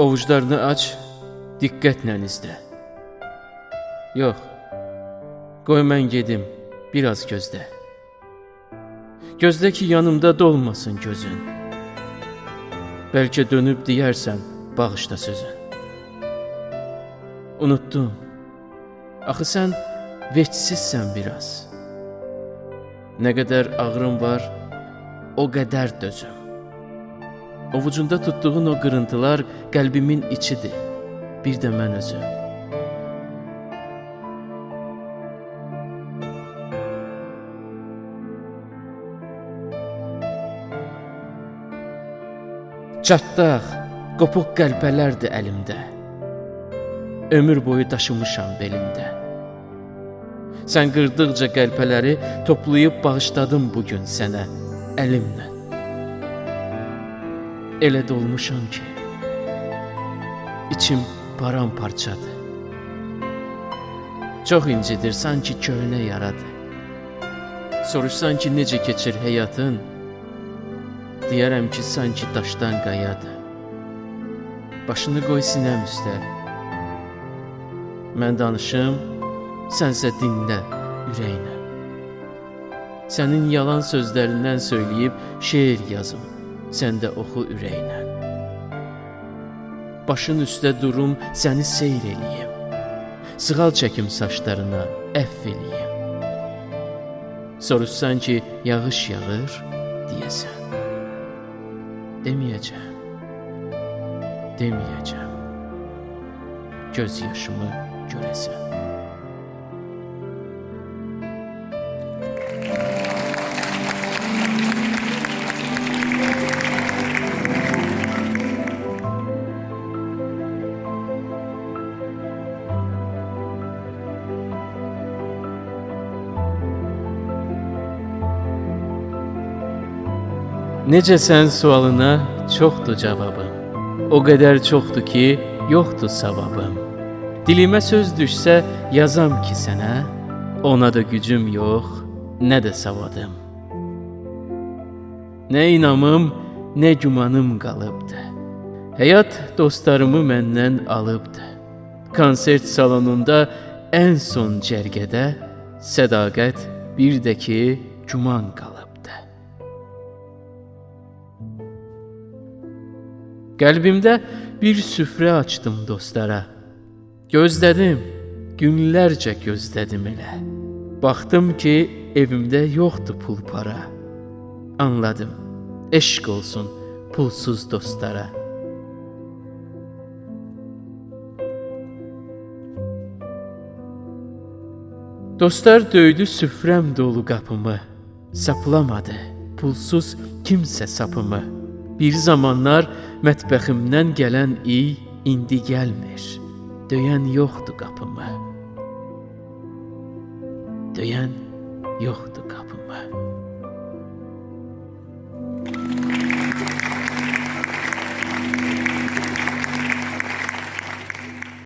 Ovuclarını aç, diqqətlə izlə. Yox, qoy mən gedim, biraz gözlə. Gözlə ki, yanımda dolmasın gözün. Bəlkə dönüb deyərsən, bağışla sözün. Unutdum, axı sən veçsizsən biraz. Nə qədər ağrım var, o qədər dözüm. Ovucunda tutduğun o qırıntılar qəlbimin içidir, bir də mən özüm. Çatdaq, qopuq qəlpələrdir əlimdə. Ömür boyu daşımışam belimdə. Sən qırdıqca qəlpələri toplayıb bağışladım bugün sənə əlimlə. Elə dolmuşam ki, içim paramparçadır. Çox incidir, sanki köhnə yaradır. Soruşsan ki, necə keçir həyatın, deyərəm ki, sanki daşdan qayadır. Başını qoy sinəm üstə. Mən danışım, sənsə dinlə ürəyinə. Sənin yalan sözlərindən söyləyib şeir yazım, sən də oxu ürəyinə. Başın üstə durum, səni seyr eləyim. Sığal çəkim saçlarına, əff eləyim. Soruşsan ki, yağış yağır, deyəsən. Deməyəcəm, deməyəcəm. Göz yaşımı görəsən. Necəsən sualına çoxdur cavabım. O qədər çoxdur ki, yoxdur savabım. Dilimə söz düşsə yazam ki sənə, ona da gücüm yox, nə də savadım. Nə inamım, nə gümanım qalıbdı. Həyat dostlarımı məndən alıbdı. Konsert salonunda ən son cərgədə sədaqət bir də ki, güman qalıbdı. Qəlbimdə bir süfrə açdım dostlara. Gözlədim, günlərcə gözlədim elə. Baxdım ki, evimdə yoxdur pul para. Anladım, eşq olsun pulsuz dostlara. Dostlar döydü süfrəm dolu qapımı. Saplamadı, pulsuz kimsə sapımı. Bir zamanlar mətbəximdən gələn iy indi gəlmir. Döyən yoxdur qapımı. Döyən yoxdur qapımı.